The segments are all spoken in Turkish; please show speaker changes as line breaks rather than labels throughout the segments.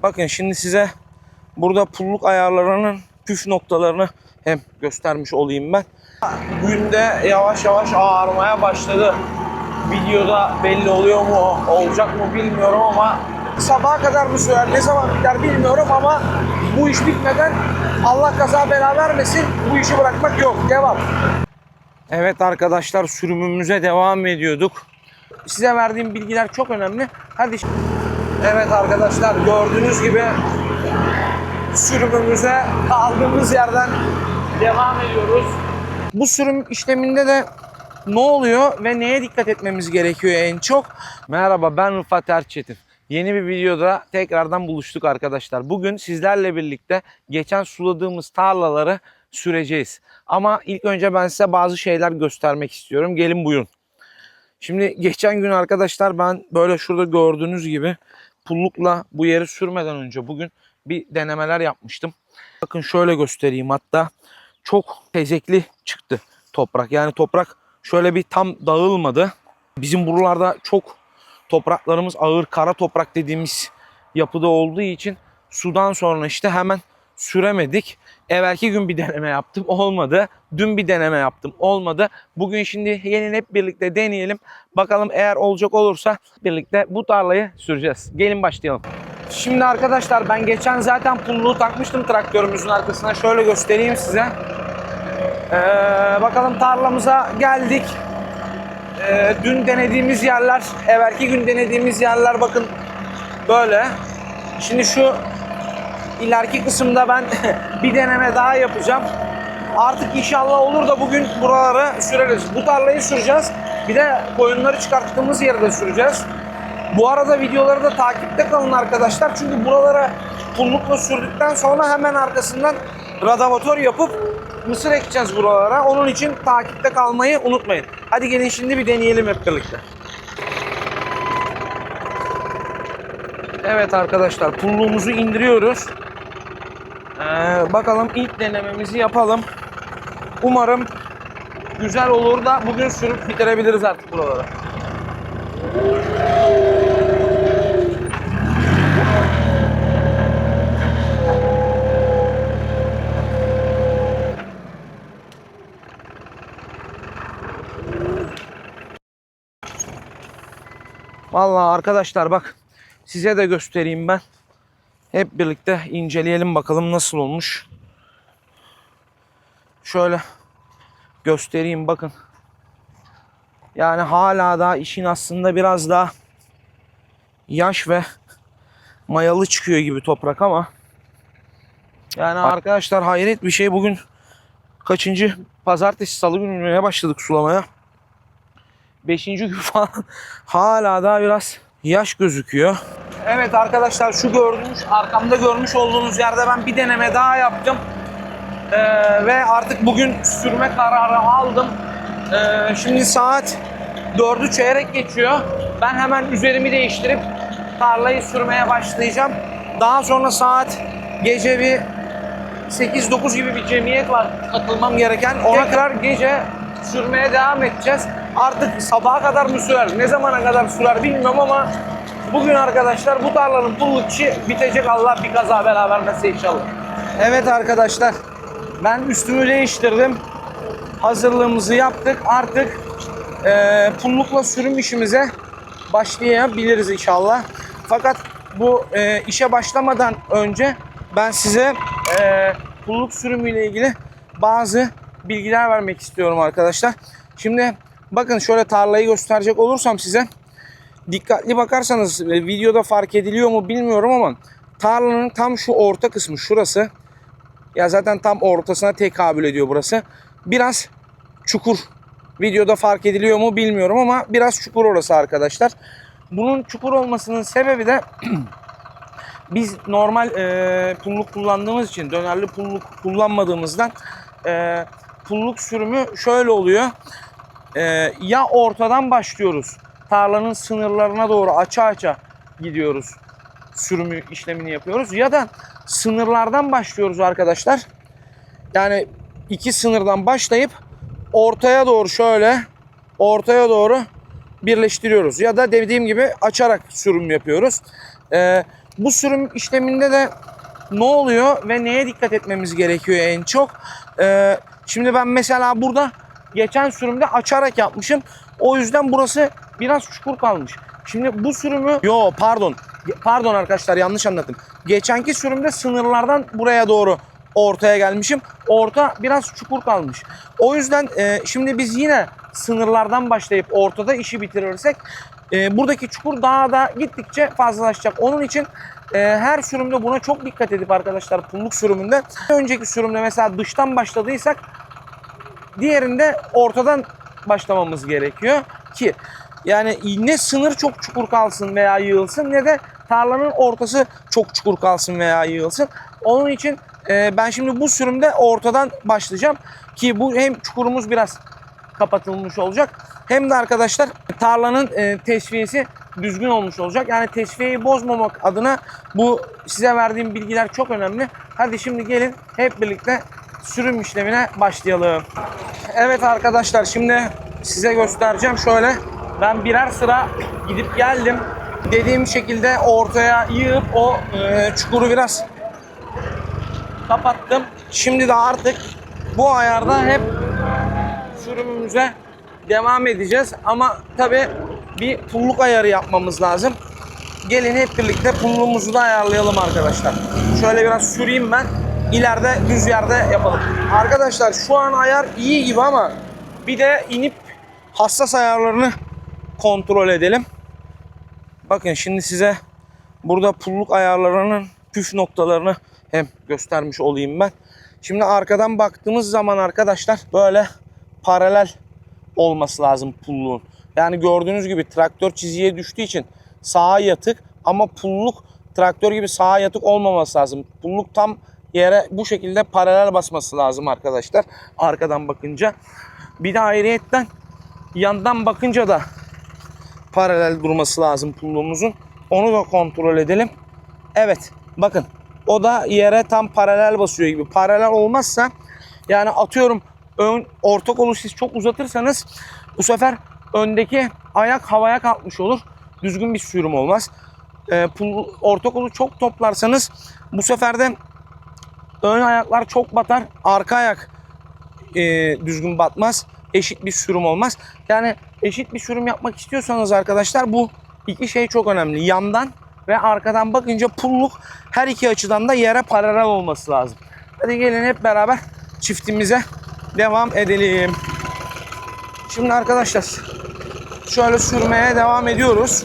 Bakın şimdi size burada pulluk ayarlarının püf noktalarını hem göstermiş olayım ben. Günde yavaş yavaş ağarmaya başladı. Videoda belli oluyor mu, olacak mı bilmiyorum ama sabaha kadar mı sürer, ne zaman biter bilmiyorum ama bu iş bitmeden Allah kaza bela vermesin, bu işi bırakmak yok. Devam. Evet arkadaşlar, sürümümüze devam ediyorduk. Size verdiğim bilgiler çok önemli. Hadi. Evet arkadaşlar, gördüğünüz gibi sürümümüze kaldığımız yerden devam ediyoruz. Bu sürüm işleminde de ne oluyor ve neye dikkat etmemiz gerekiyor en çok? Merhaba, ben Rıfat Erçetin. Yeni bir videoda tekrardan buluştuk arkadaşlar. Bugün sizlerle birlikte geçen suladığımız tarlaları süreceğiz. Ama ilk önce ben size bazı şeyler göstermek istiyorum. Gelin buyurun. Şimdi geçen gün arkadaşlar ben böyle şurada gördüğünüz gibi pullukla bu yeri sürmeden önce bugün bir denemeler yapmıştım. Bakın şöyle göstereyim, hatta çok tezekli çıktı toprak. Yani toprak şöyle bir tam dağılmadı. Bizim buralarda çok topraklarımız ağır, kara toprak dediğimiz yapıda olduğu için sudan sonra işte hemen süremedik. Evvelki gün bir deneme yaptım, olmadı. Dün bir deneme yaptım, olmadı. Bugün şimdi yeni hep birlikte deneyelim. Bakalım, eğer olacak olursa birlikte bu tarlayı süreceğiz. Gelin başlayalım. Şimdi arkadaşlar, ben geçen zaten pulluğu takmıştım traktörümüzün arkasına. Şöyle göstereyim size. Bakalım, tarlamıza geldik. Dün denediğimiz yerler, evvelki gün denediğimiz yerler bakın böyle. Şimdi şu ileriki kısımda ben bir deneme daha yapacağım. Artık inşallah olur da bugün buraları süreriz. Bu tarlayı süreceğiz. Bir de koyunları çıkarttığımız yeri de süreceğiz. Bu arada videoları da takipte kalın arkadaşlar. Çünkü buralara pullukla sürdükten sonra hemen arkasından radavatör yapıp mısır ekeceğiz buralara. Onun için takipte kalmayı unutmayın. Hadi gelin şimdi bir deneyelim hep birlikte. Evet arkadaşlar, pulluğumuzu indiriyoruz. Bakalım, ilk denememizi yapalım. Umarım güzel olur da bugün sürüp bitirebiliriz artık buraları. Vallahi arkadaşlar, bak size de göstereyim ben. Hep birlikte inceleyelim bakalım nasıl olmuş. Şöyle göstereyim, bakın. Yani hala da işin aslında biraz daha yaş ve mayalı çıkıyor gibi toprak ama yani arkadaşlar, hayret bir şey, bugün kaçıncı pazartesi, salı gününe başladık sulamaya. 5. gün falan hala daha biraz yaş gözüküyor. Evet arkadaşlar, şu gördüğünüz, arkamda görmüş olduğunuz yerde ben bir deneme daha yaptım. Ve artık bugün sürme kararı aldım. Şimdi saat 4'ü çeyrek geçiyor. Ben hemen üzerimi değiştirip tarlayı sürmeye başlayacağım. Daha sonra saat gece bir 8-9 gibi bir cemiyet var katılmam gereken. Ona kadar gece sürmeye devam edeceğiz. Artık sabaha kadar mı sürer, ne zamana kadar sürer bilmiyorum ama bugün arkadaşlar bu tarlanın pulluk işi bitecek, Allah bir kaza bela vermezse inşallah. Evet arkadaşlar, ben üstümü değiştirdim. Hazırlığımızı yaptık. Artık pullukla sürüm işimize başlayabiliriz inşallah. Fakat bu işe başlamadan önce ben size pulluk sürümüyle ilgili bazı bilgiler vermek istiyorum arkadaşlar. Şimdi bakın, şöyle tarlayı gösterecek olursam size, dikkatli bakarsanız videoda fark ediliyor mu bilmiyorum ama tarlanın tam şu orta kısmı, şurası, ya zaten tam ortasına tekabül ediyor burası. Biraz çukur. Videoda fark ediliyor mu bilmiyorum ama biraz çukur orası arkadaşlar. Bunun çukur olmasının sebebi de biz normal pulluk kullandığımız için, dönerli pulluk kullanmadığımızdan pulluk sürümü şöyle oluyor. Ya ortadan başlıyoruz, tarlanın sınırlarına doğru aça aça gidiyoruz, sürümü işlemini yapıyoruz, ya da sınırlardan başlıyoruz arkadaşlar. Yani iki sınırdan başlayıp ortaya doğru, şöyle ortaya doğru birleştiriyoruz, ya da dediğim gibi açarak sürüm yapıyoruz. Bu sürüm işleminde de ne oluyor ve neye dikkat etmemiz gerekiyor en çok? Şimdi ben mesela burada geçen sürümde açarak yapmışım. O yüzden burası biraz çukur kalmış. Şimdi bu sürümü... Pardon arkadaşlar, yanlış anlattım. Geçenki sürümde sınırlardan buraya doğru ortaya gelmişim. Orta biraz çukur kalmış. O yüzden şimdi biz yine sınırlardan başlayıp ortada işi bitirirsek buradaki çukur daha da gittikçe fazlalaşacak. Onun için her sürümde buna çok dikkat edip arkadaşlar, pulluk sürümünde önceki sürümde mesela dıştan başladıysak diğerinde ortadan başlamamız gerekiyor ki yani ne sınır çok çukur kalsın veya yığılsın ne de tarlanın ortası çok çukur kalsın veya yığılsın. Onun için ben şimdi bu sürümde ortadan başlayacağım ki bu hem çukurumuz biraz kapatılmış olacak hem de arkadaşlar tarlanın tesviyesi düzgün olmuş olacak. Yani tesviyeyi bozmamak adına bu size verdiğim bilgiler çok önemli. Hadi şimdi gelin hep birlikte sürüm işlemine başlayalım. Evet arkadaşlar, şimdi size göstereceğim. Şöyle ben birer sıra gidip geldim. Dediğim şekilde ortaya yığıp o çukuru biraz kapattım. Şimdi de artık bu ayarda hep sürümümüze devam edeceğiz. Ama tabii bir pulluk ayarı yapmamız lazım. Gelin hep birlikte pulluğumuzu da ayarlayalım arkadaşlar. Şöyle biraz süreyim ben. İleride düz yerde yapalım. Arkadaşlar şu an ayar iyi gibi ama bir de inip hassas ayarlarını kontrol edelim. Bakın şimdi size burada pulluk ayarlarının püf noktalarını hem göstermiş olayım ben. Şimdi arkadan baktığımız zaman arkadaşlar böyle paralel olması lazım pulluğun. Yani gördüğünüz gibi traktör çizgiye düştüğü için sağa yatık ama pulluk traktör gibi sağa yatık olmaması lazım. Pulluk tam yere bu şekilde paralel basması lazım arkadaşlar. Arkadan bakınca. Bir de ayrıyetten yandan bakınca da paralel durması lazım pulluğumuzun. Onu da kontrol edelim. Evet, bakın o da yere tam paralel basıyor gibi. Paralel olmazsa yani atıyorum orta kolu siz çok uzatırsanız bu sefer öndeki ayak havaya kalkmış olur. Düzgün bir sürüm olmaz. Orta kolu çok toplarsanız bu sefer de ön ayaklar çok batar. Arka ayak düzgün batmaz. Eşit bir sürüm olmaz. Yani eşit bir sürüm yapmak istiyorsanız arkadaşlar bu iki şey çok önemli. Yandan ve arkadan bakınca pulluk her iki açıdan da yere paralel olması lazım. Hadi gelin hep beraber çiftimize devam edelim. Şimdi arkadaşlar şöyle sürmeye devam ediyoruz.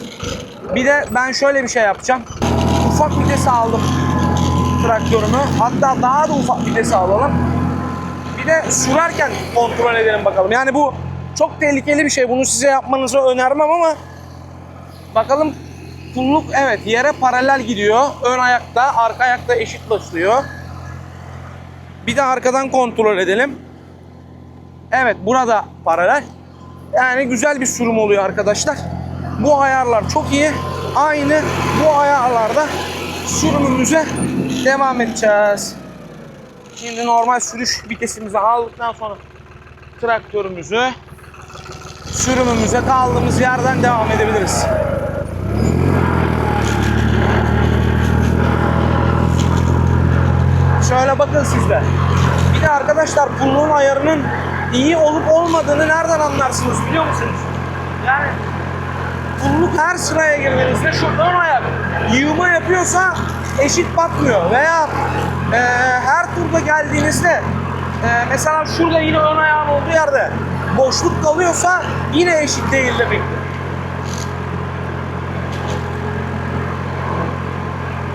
Bir de ben şöyle bir şey yapacağım. Ufak vites aldım traktörümü. Hatta daha da ufak vites alalım. Bir de sürerken kontrol edelim bakalım. Yani bu çok tehlikeli bir şey. Bunu size yapmanızı önermem ama bakalım pulluk evet yere paralel gidiyor. Ön ayakta, arka ayakta eşit basıyor. Bir de arkadan kontrol edelim. Evet, burada paralel. Yani güzel bir sürüm oluyor arkadaşlar. Bu ayarlar çok iyi. Aynı bu ayarlarda sürümümüze devam edeceğiz. Şimdi normal sürüş vitesimizi aldıktan sonra traktörümüzü sürümümüze kaldığımız yerden devam edebiliriz. Şöyle bakın sizde. Bir de arkadaşlar pulluğun ayarının iyi olup olmadığını nereden anlarsınız biliyor musunuz? Yani pulluk her sıraya girmenizde şu ön ayak yığma yapıyorsa eşit batmıyor veya her turda geldiğinizde mesela şurada yine ön ayağın olduğu yerde boşluk kalıyorsa yine eşit değil demektir.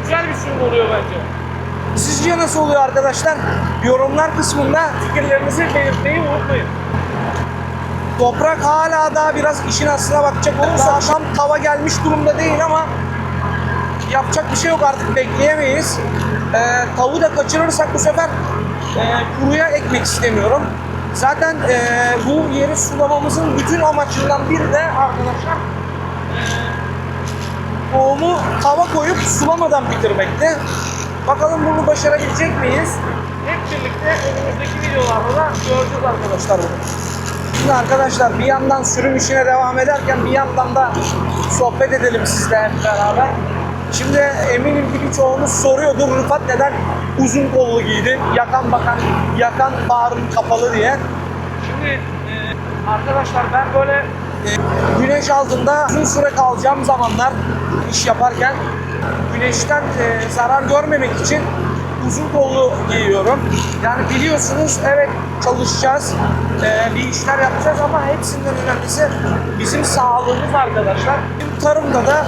Güzel bir sürüm oluyor bence. Sizce nasıl oluyor arkadaşlar? Yorumlar kısmında fikirlerinizi belirtmeyi unutmayın. Toprak hala daha biraz işin aslına bakacak olursa tam tava gelmiş durumda değil ama yapacak bir şey yok, artık bekleyemeyiz. Tavuğu da kaçırırsak bu sefer kuruya ekmek istemiyorum. Zaten bu yeri sulamamızın bütün amaçlarından biri de arkadaşlar tohumu tava koyup sulamadan bitirmekte. Bakalım bunu başarabilecek miyiz? Hep birlikte önümüzdeki videolarda da göreceğiz arkadaşlar bunu. Şimdi arkadaşlar bir yandan sürüm işine devam ederken bir yandan da sohbet edelim sizle hep beraber. Şimdi eminim ki birçoğunuz soruyordur, Rıfat neden uzun kollu giydin? Yakan bağrın kapalı diye. Şimdi arkadaşlar ben böyle güneş altında uzun süre kalacağım zamanlar iş yaparken güneşten zarar görmemek için uzun kollu giyiyorum. Yani biliyorsunuz evet çalışacağız, bir işler yapacağız ama hepsinden önemlisi bizim sağlığımız arkadaşlar. Tarımda da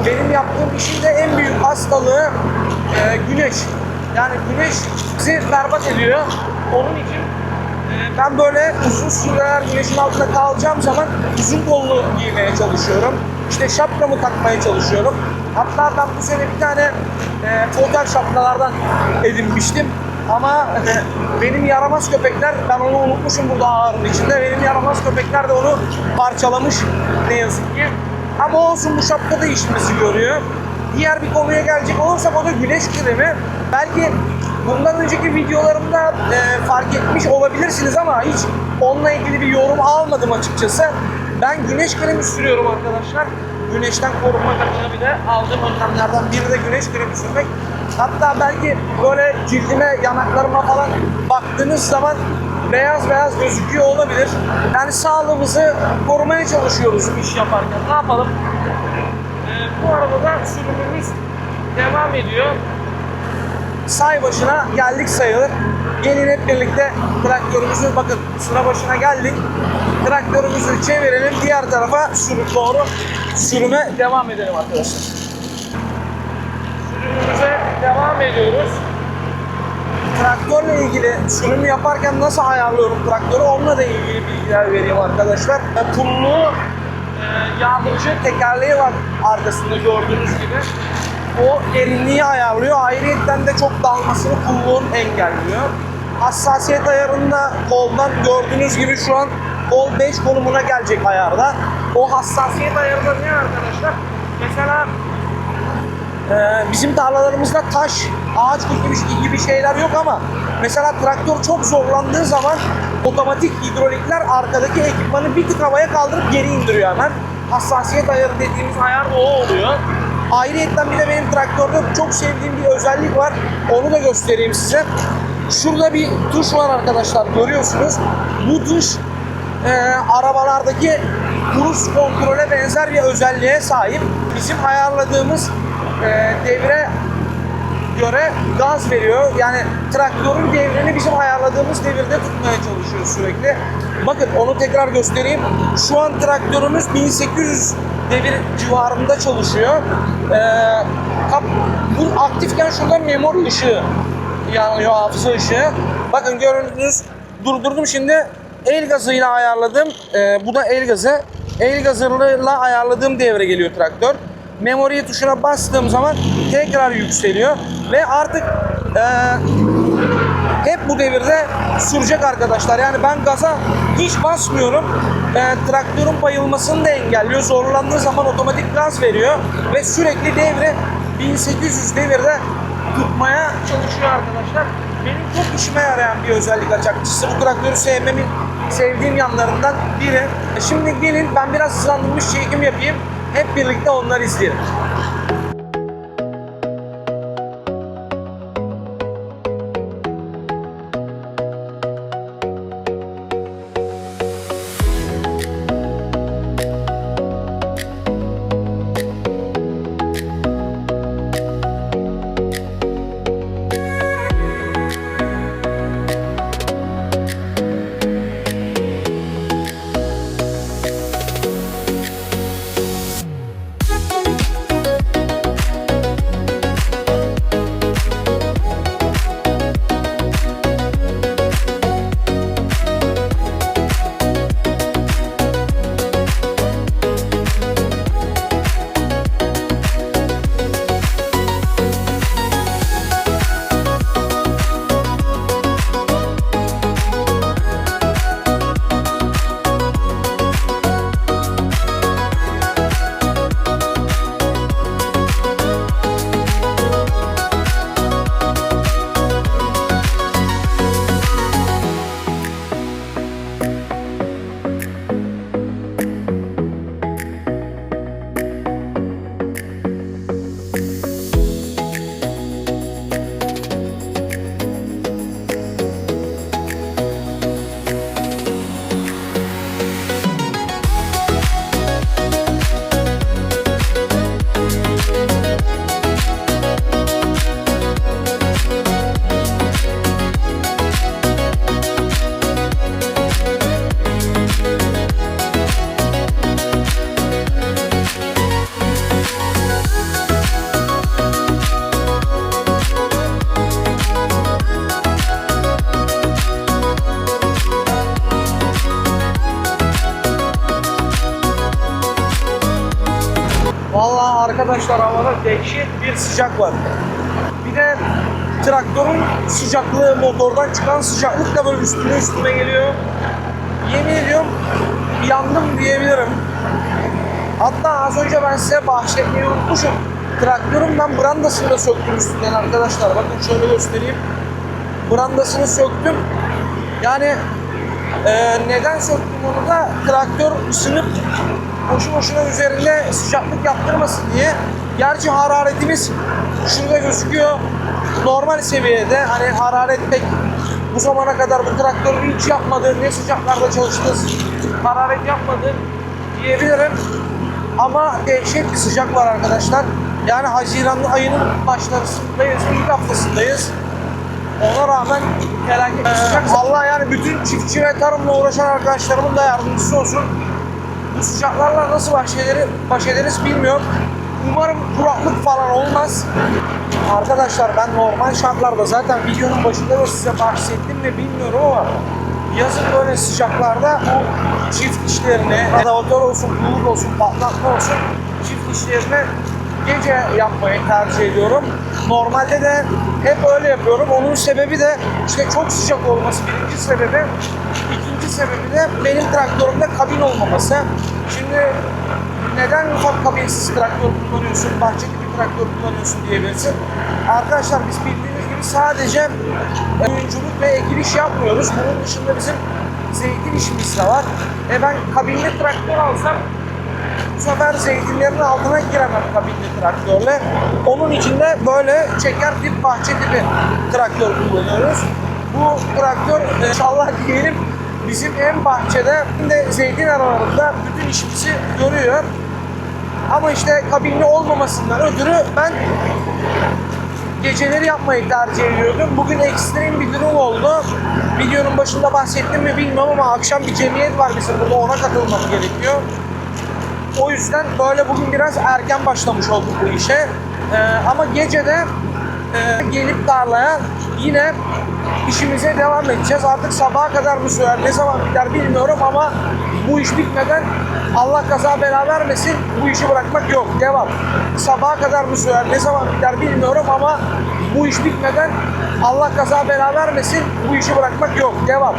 benim yaptığım işin de en büyük hastalığı güneş. Yani güneş bizi berbat ediyor. Onun için ben böyle uzun süreler güneşin altında kalacağım zaman uzun kollu giymeye çalışıyorum. İşte şapkamı takmaya çalışıyorum. Hatta ben bu sene bir tane fotel şapkalardan edinmiştim. Ama benim yaramaz köpekler, ben onu unutmuşum burada ağırın içinde. Benim yaramaz köpekler de onu parçalamış ne yazık ki. Ama olsun, bu şapka da işimizi görüyor. Diğer bir konuya gelecek olursak o da güneş kremi. Belki bundan önceki videolarımda fark etmiş olabilirsiniz ama hiç onunla ilgili bir yorum almadım açıkçası. Ben güneş kremi sürüyorum arkadaşlar. Güneşten korunmak adına bir de aldığım önlemlerden biri de güneş kremi sürmek. Hatta belki böyle cildime, yanaklarıma falan baktığınız zaman beyaz beyaz gözüküyor olabilir. Yani sağlığımızı korumaya çalışıyoruz iş yaparken. Ne yapalım? Bu arada da sürümümüz devam ediyor. Say başına geldik sayılır. Gelin hep birlikte traktörümüzü, bakın sıra başına geldik. Traktörümüzü çevirelim, diğer tarafa doğru sürüme devam edelim arkadaşlar. Sürümümüze devam ediyoruz. Traktörle ilgili sürüm yaparken nasıl ayarlıyorum traktörü, onunla da ilgili bilgiler vereyim arkadaşlar. Pullu yağlayıcı tekerleği var arkasında gördüğünüz gibi. O derinliği ayarlıyor. Ayrıyeten de çok dalmasını, pulluğun engelliyor. Hassasiyet ayarında koldan gördüğünüz gibi şu an kol 5 konumuna gelecek ayarda. O hassasiyet ayarında ne arkadaşlar? Mesela bizim tarlalarımızda taş, ağaç gibi şeyler yok ama mesela traktör çok zorlandığı zaman otomatik hidrolikler arkadaki ekipmanı bir tık havaya kaldırıp geri indiriyor hemen. Hassasiyet ayarı dediğimiz ayar o oluyor. Ayrıyeten bir de benim traktörde çok sevdiğim bir özellik var. Onu da göstereyim size. Şurada bir tuş var arkadaşlar, görüyorsunuz. Bu tuş arabalardaki cruise kontrole benzer bir özelliğe sahip. Bizim ayarladığımız devre göre gaz veriyor. Yani traktörün devrini bizim ayarladığımız devirde tutmaya çalışıyor sürekli. Bakın onu tekrar göstereyim. Şu an traktörümüz 1800 devir civarında çalışıyor. Bu aktifken şurada memori ışığı yanıyor, hafıza ışığı. Bakın gördünüz, durdurdum şimdi. El gazıyla ayarladım. Bu da el gazı. El gazıyla ayarladığım devre geliyor traktör. Memory tuşuna bastığım zaman tekrar yükseliyor ve artık hep bu devirde sürecek arkadaşlar. Yani ben gaza hiç basmıyorum. Traktörün bayılmasını da engelliyor. Zorlandığı zaman otomatik gaz veriyor ve sürekli devre 1800 devirde tutmaya çalışıyor arkadaşlar. Benim çok işime yarayan bir özellik açıkçası. Bu traktörü sevdiğim yanlarından biri. Şimdi gelin ben biraz hızlandırmış çekim yapayım. Hep birlikte onları izleyelim. arkadaşlar havada dehşet bir sıcak var. Bir de traktörün sıcaklığı, motordan çıkan sıcaklık da böyle üstüme geliyor. Yemin ediyorum yandım diyebilirim. Hatta az önce ben size bahsetmeyi unutmuşum. Traktörün ben brandasını da söktüm üstünden arkadaşlar. Bakın şöyle göstereyim. Brandasını söktüm. Yani neden söktüm onu da traktör ısınıp boşu boşuna üzerinde sıcaklık yaptırmasın diye. Gerçi hararetimiz şurada gözüküyor. Normal seviyede. Hani hararet pek bu zamana kadar bu traktörü hiç yapmadı. Ne sıcaklarda çalıştınız, hararet yapmadı diyebilirim. Ama dehşet bir sıcak var arkadaşlar. Yani Haziran ayının başlarındayız, ilk haftasındayız. Ona rağmen felaket bir sıcak. Allah yani bütün çiftçi ve tarımla uğraşan arkadaşlarımın da yardımcısı olsun. Bu sıcaklarla nasıl baş ederiz bilmiyorum. Umarım kuraklık falan olmaz. Arkadaşlar ben normal şartlarda zaten videonun başında da size bahsettim mi bilmiyorum ama yazın böyle sıcaklarda bu çift işlerini, radavatör olsun, bulut olsun, patlatma olsun çift işlerini gece yapmayı tercih ediyorum. Normalde de hep öyle yapıyorum. Onun sebebi de işte çok sıcak olması birinci sebebi. İkinci sebebi de benim traktörümde kabin olmaması. Şimdi neden ufak kabinsiz traktör kullanıyorsun, bahçeli bir traktör kullanıyorsun diyebilirsin. Arkadaşlar biz bildiğiniz gibi sadece oyunculuk ve ekil iş yapmıyoruz. Bunun dışında bizim zeytin işimiz de var. Ben kabinli traktör alsam bu sefer zeytinlerin altına giremem kabinli traktörle. Onun için de böyle çeker tip bahçe tipi traktör kullanıyoruz. Bu traktör inşallah diyelim bizim hem bahçede hem de zeytin aralarında bütün işimizi görüyor. Ama işte kabinli olmamasından ötürü ben geceleri yapmayı tercih ediyordum. Bugün ekstrem bir durum oldu. Videonun başında bahsettim mi bilmiyorum ama akşam bir cemiyet var bizim burada, ona katılmam gerekiyor. O yüzden böyle bugün biraz erken başlamış olduk bu işe. Ama gecede gelip tarlaya yine işimize devam edeceğiz. Artık sabaha kadar mı sürer, ne zaman biter bilmiyorum ama bu iş bitmeden Allah kaza bela vermesin, bu işi bırakmak yok. Devam. Sabaha kadar mı sürer, ne zaman biter bilmiyorum ama bu iş bitmeden Allah kaza bela vermesin, bu işi bırakmak yok. Devam.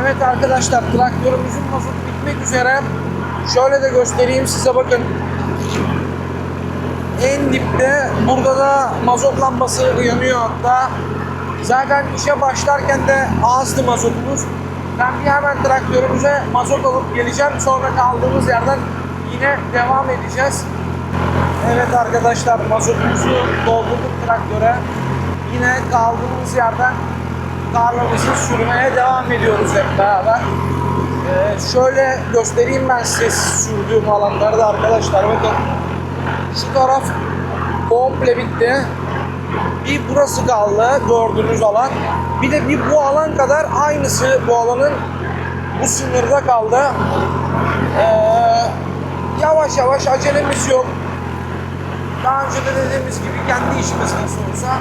Evet arkadaşlar, traktörümüzün mazotu bitmek üzere. Şöyle de göstereyim size, bakın. En dipte burada da mazot lambası yanıyor hatta. Zaten işe başlarken de azdı mazotumuz. Ben bir hemen traktörümüze mazot alıp geleceğim. Sonra kaldığımız yerden yine devam edeceğiz. Evet arkadaşlar, mazotumuzu doldurduk traktöre. Yine kaldığımız yerden tarlamızı sürmeye devam ediyoruz hep beraber. Şöyle göstereyim ben size sürdüğüm alanları da arkadaşlar. Bakın şu taraf komple bitti. Bir burası kaldı gördüğünüz alan. Bir de bir bu alan kadar aynısı bu alanın bu sınırda kaldı. Yavaş yavaş, acelemiz yok. Daha önce de dediğimiz gibi kendi işimiz nasıl olsa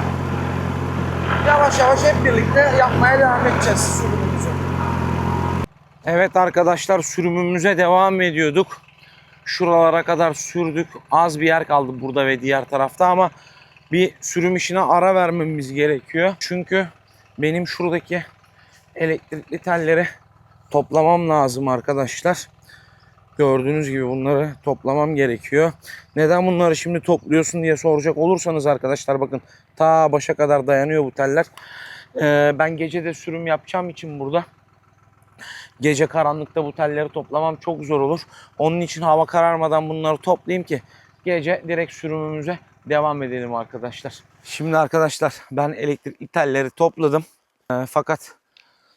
yavaş yavaş hep birlikte yapmaya devam edeceğiz sürümümüzü. Evet arkadaşlar, sürümümüze devam ediyorduk. Şuralara kadar sürdük. Az bir yer kaldı burada ve diğer tarafta ama bir sürüm işine ara vermemiz gerekiyor. Çünkü benim şuradaki elektrikli telleri toplamam lazım arkadaşlar. Gördüğünüz gibi bunları toplamam gerekiyor. Neden bunları şimdi topluyorsun diye soracak olursanız arkadaşlar, bakın ta başa kadar dayanıyor bu teller. Ben gece de sürüm yapacağım için burada gece karanlıkta bu telleri toplamam çok zor olur. Onun için hava kararmadan bunları toplayayım ki gece direkt sürümümüze devam edelim arkadaşlar. Şimdi arkadaşlar ben elektrikli telleri topladım. Fakat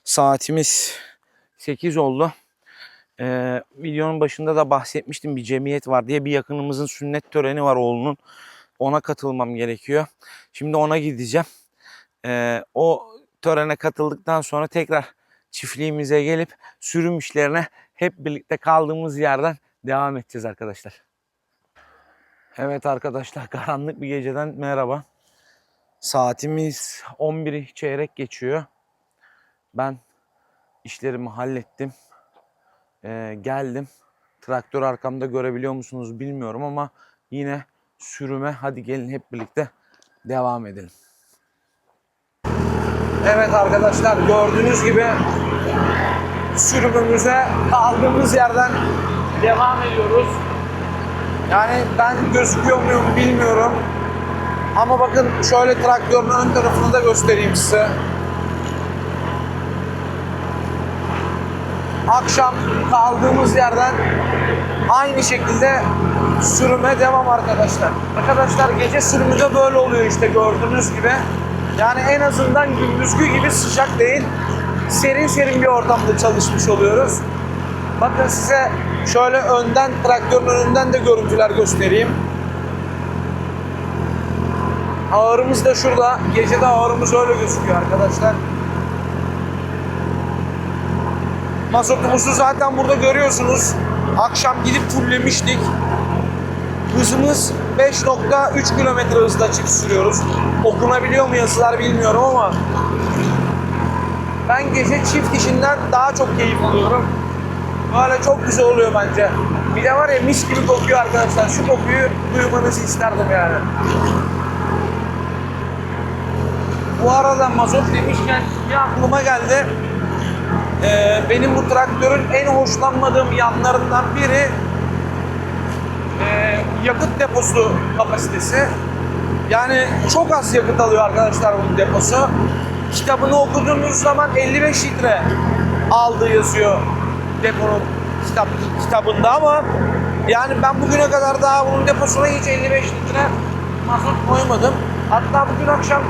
saatimiz 8 oldu. Videonun başında da bahsetmiştim, bir cemiyet var diye. Bir yakınımızın sünnet töreni var oğlunun. Ona katılmam gerekiyor. Şimdi ona gideceğim. O törene katıldıktan sonra tekrar çiftliğimize gelip sürüm işlerine hep birlikte kaldığımız yerden devam edeceğiz arkadaşlar. Evet arkadaşlar, karanlık bir geceden merhaba. Saatimiz 11'i çeyrek geçiyor. Ben işlerimi hallettim. Geldim. Traktör arkamda görebiliyor musunuz bilmiyorum ama yine sürüme hadi gelin hep birlikte devam edelim. Evet arkadaşlar, gördüğünüz gibi sürümümüze kaldığımız yerden devam ediyoruz. Yani ben gözüküyor muyum bilmiyorum. Ama bakın şöyle traktörün ön tarafını da göstereyim size. Akşam kaldığımız yerden aynı şekilde sürüme devam arkadaşlar. Arkadaşlar gece sürümü de böyle oluyor işte, gördüğünüz gibi. Yani en azından gündüzgü gibi sıcak değil, serin serin bir ortamda çalışmış oluyoruz. Bakın size şöyle önden, traktörün önünden de görüntüler göstereyim. Ağırımız da şurada. Gecede ağırımız öyle gözüküyor arkadaşlar. Mazotumuzu zaten burada görüyorsunuz. Akşam gidip fullemiştik. Hızımız 5.3 km hızla açık sürüyoruz. Okunabiliyor mu yazılar bilmiyorum ama ben gece çift işinden daha çok keyif alıyorum. Böyle çok güzel oluyor bence. Bir de var ya, mis gibi kokuyor arkadaşlar. Şu kokuyu duymanızı isterdim yani. Bu arada mazot demişken bir aklıma geldi. Benim bu traktörün en hoşlanmadığım yanlarından biri yakıt deposu kapasitesi. Yani çok az yakıt alıyor arkadaşlar bunun deposu. Kitabını okuduğunuz zaman 55 litre aldığı yazıyor deponun kitabında ama yani ben bugüne kadar daha bunun deposuna hiç 55 litre mazot koymadım. Hatta bugün akşam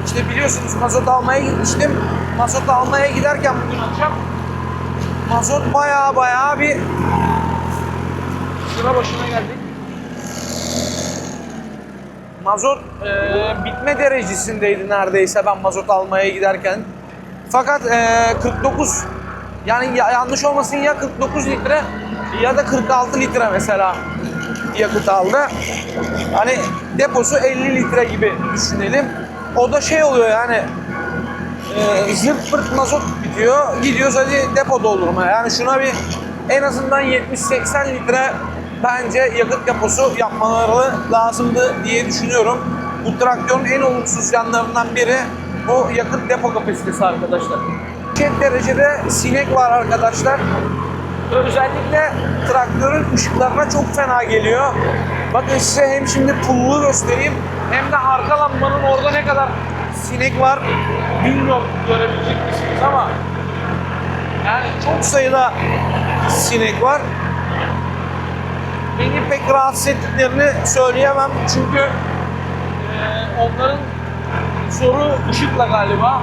işte biliyorsunuz mazot almaya gitmiştim. Mazot almaya giderken bugün akşam mazot bayağı bir sıra başına geldik. Mazot bitme derecesindeydi neredeyse ben mazot almaya giderken. Fakat 49, yani yanlış olmasın, ya 49 litre ya da 46 litre mesela yakıt aldı. Hani deposu 50 litre gibi düşünelim. O da şey oluyor yani, zırt pırt mazot bitiyor. Gidiyoruz hadi depo doldurmaya. Yani şuna bir en azından 70-80 litre bence yakıt deposu yapmaları lazımdı diye düşünüyorum. Bu traktörün en olumsuz yanlarından biri bu yakıt depo kapasitesi arkadaşlar. Çok derecede sinek var arkadaşlar. Özellikle traktörün ışıklarına çok fena geliyor. Bakın size hem şimdi pulluğu göstereyim hem de arka lambanın orada ne kadar sinek var bilmiyorum, görebilecek misiniz ama yani çok sayıda sinek var. Beni pek rahatsız ettiklerini söyleyemem çünkü onların soru ışıkla galiba,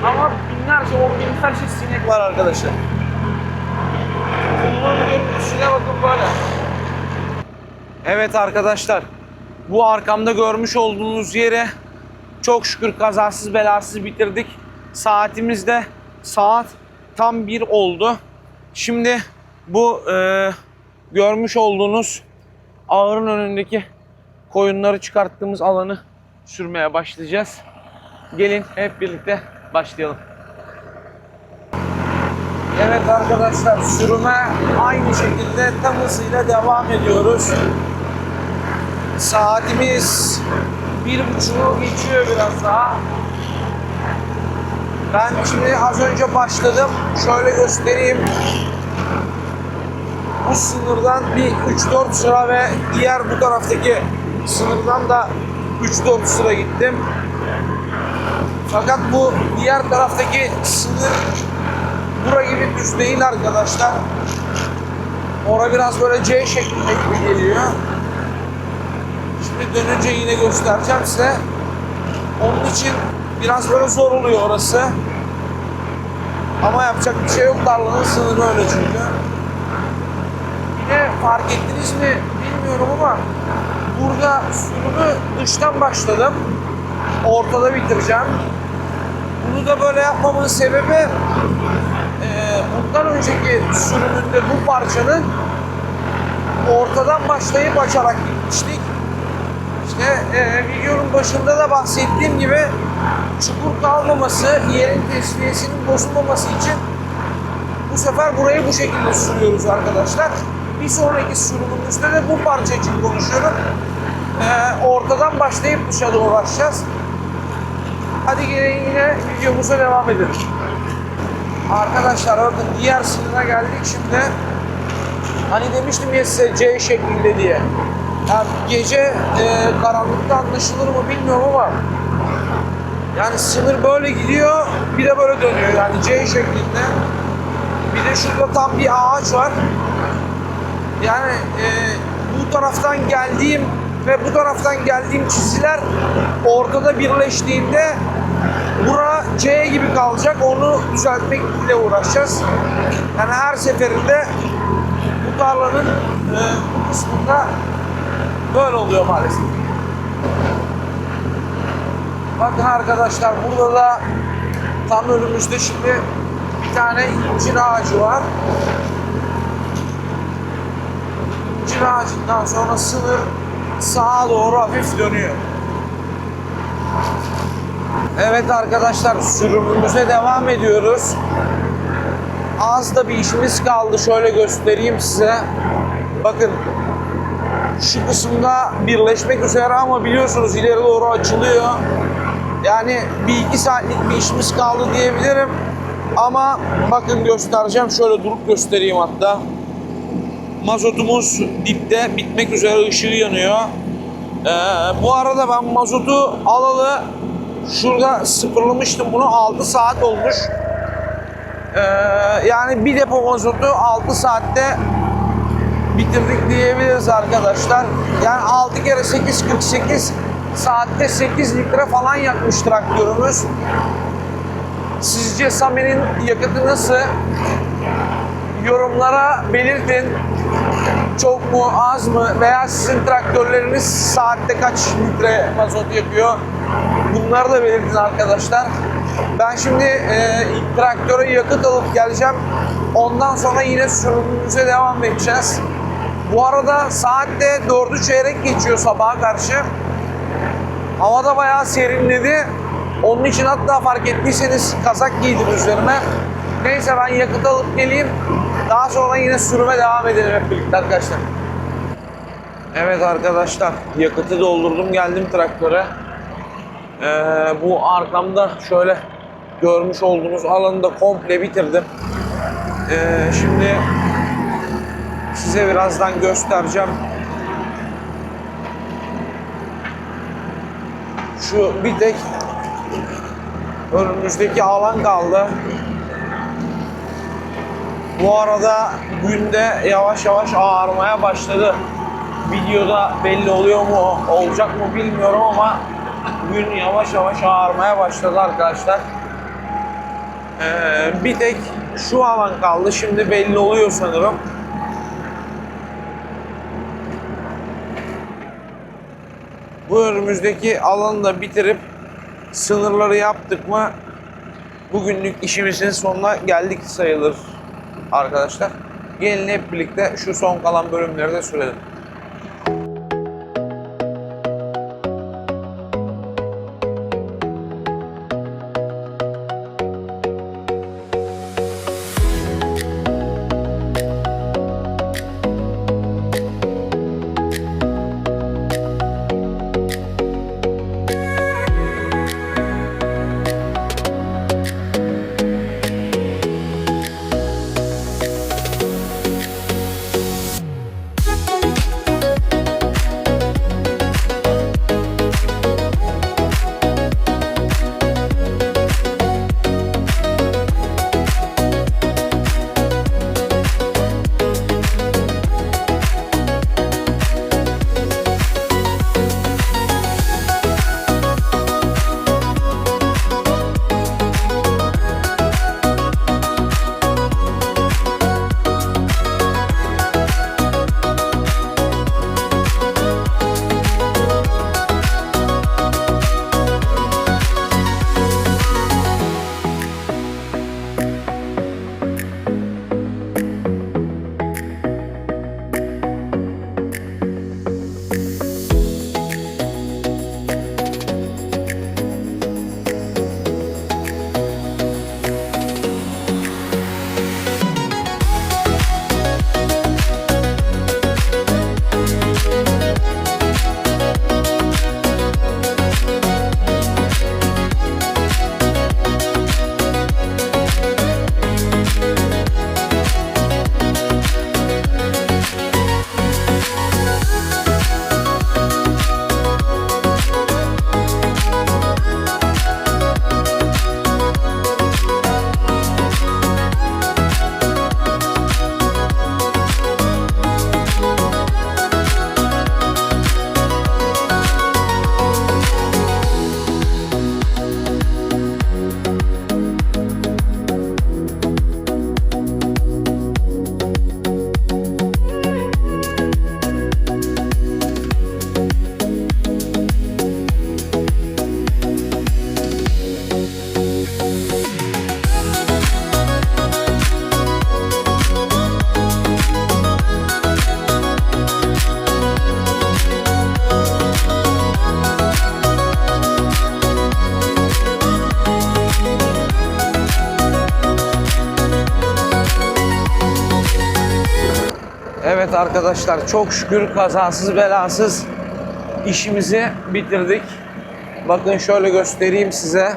ama binlerce sinek var arkadaşlar. Bunların görüntüsüne bakın böyle. Evet arkadaşlar, bu arkamda görmüş olduğunuz yere çok şükür kazasız belasız bitirdik. Saatimiz de saat tam 1 oldu. Şimdi bu görmüş olduğunuz ağırın önündeki koyunları çıkarttığımız alanı sürmeye başlayacağız. Gelin hep birlikte başlayalım. Evet arkadaşlar, sürüme aynı şekilde tam hızıyla devam ediyoruz. Saatimiz 1.30'u geçiyor biraz daha. Ben şimdi az önce başladım. Şöyle göstereyim. Bu sınırdan bir 3-4 sıra ve diğer bu taraftaki sınırdan da 3-4 sıra gittim. Fakat bu diğer taraftaki sınır bura gibi düz değil arkadaşlar. Orada biraz böyle C şeklinde gibi geliyor. Şimdi dönünce yine göstereceğim size. Onun için biraz böyle zor oluyor orası. Ama yapacak bir şey yok, tarlanın sınırı öyle çünkü. Yine fark ettiniz mi bilmiyorum ama burada sürümü dıştan başladım. Ortada bitireceğim. Bunu da böyle yapmamın sebebi bundan önceki sürümünde bu parçanın ortadan başlayıp açarak gitmiştik. İşte videonun başında da bahsettiğim gibi çukur kalmaması, yerin tesviyesinin bozulmaması için bu sefer burayı bu şekilde sürüyoruz arkadaşlar. Bir sonraki sürümümüzde de bu parça için konuşuyorum. Ortadan başlayıp dışarı uğraşacağız. Hadi gelin yine videomuza devam edelim. Arkadaşlar bakın diğer sınıra geldik şimdi. Hani demiştim ya size C şeklinde diye. Yani gece karanlıkta anlaşılır mı bilmiyorum ama yani sınır böyle gidiyor, bir de böyle dönüyor yani C şeklinde. Bir de şurada tam bir ağaç var. Yani bu taraftan geldiğim ve bu taraftan geldiğim çizgiler ortada birleştiğinde bura C gibi kalacak. Onu düzeltmekle uğraşacağız. Yani her seferinde bu tarlanın bu kısmında böyle oluyor maalesef. Bakın arkadaşlar, burada da tam önümüzde şimdi bir tane incir ağacı var. İncir ağacından sonra sınır sağa doğru hafif dönüyor. Evet arkadaşlar, sürümümüze devam ediyoruz. Az da bir işimiz kaldı. Şöyle göstereyim size. Bakın şu kısımda birleşmek üzere ama biliyorsunuz ileri doğru açılıyor. Yani 1-2 saatlik bir işimiz kaldı diyebilirim. Ama bakın göstereceğim. Şöyle durup göstereyim hatta. Mazotumuz dipte, bitmek üzere, ışığı yanıyor. Bu arada ben mazotu alalı şurada sıfırlamıştım bunu. 6 saat olmuş. Yani bir depo mazotu 6 saatte bitirdik diyebiliriz arkadaşlar. Yani 6 kere 8, 48 saatte 8 litre falan yakmış traktörümüz. Sizce Sami'nin yakıtı nasıl? Yorumlara belirtin. Çok mu, az mı, veya sizin traktörleriniz saatte kaç litre mazot yakıyor? Bunları da belirtin arkadaşlar. Ben şimdi traktöre yakıt alıp geleceğim. Ondan sonra yine sürümümüze devam edeceğiz. Bu arada saatte 4'ü çeyrek geçiyor sabaha karşı. Hava da bayağı serinledi. Onun için hatta fark ettiyseniz kazak giydim üzerime. Neyse ben yakıt alıp geleyim. Daha sonra yine sürüme devam edelim hep birlikte arkadaşlar. Evet arkadaşlar, yakıtı doldurdum, geldim traktöre. Bu arkamda şöyle görmüş olduğunuz alanı da komple bitirdim. Şimdi size birazdan göstereceğim. Şu bir tek önümüzdeki alan kaldı. Bu arada günde yavaş yavaş ağarmaya başladı. Videoda belli oluyor mu, olacak mı bilmiyorum ama gün yavaş yavaş ağarmaya başladı arkadaşlar. Bir tek şu alan kaldı. Şimdi belli oluyor sanırım. Bu önümüzdeki alanı da bitirip sınırları yaptık mı bugünlük işimizin sonuna geldik sayılır arkadaşlar. Gelin hep birlikte şu son kalan bölümleri de sürelim. Evet arkadaşlar, çok şükür kazasız belasız işimizi bitirdik. Bakın şöyle göstereyim size.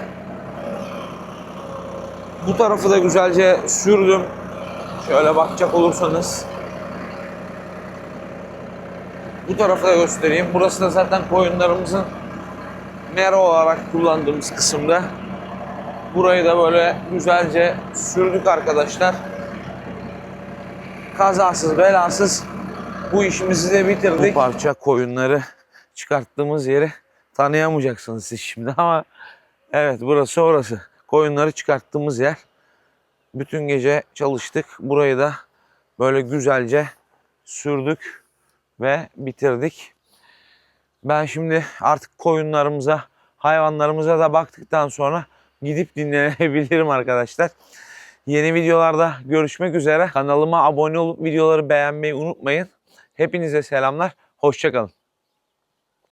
Bu tarafı da güzelce sürdüm. Şöyle bakacak olursanız. Bu tarafı da göstereyim. Burası da zaten koyunlarımızın mera olarak kullandığımız kısımda. Burayı da böyle güzelce sürdük arkadaşlar. Kazasız belasız bu işimizi de bitirdik. Bu parça koyunları çıkarttığımız yeri tanıyamayacaksınız siz şimdi ama evet, burası orası. Koyunları çıkarttığımız yer. Bütün gece çalıştık. Burayı da böyle güzelce sürdük ve bitirdik. Ben şimdi artık koyunlarımıza, hayvanlarımıza da baktıktan sonra gidip dinlenebilirim arkadaşlar. Yeni videolarda görüşmek üzere. Kanalıma abone olup videoları beğenmeyi unutmayın. Hepinize selamlar. Hoşça kalın.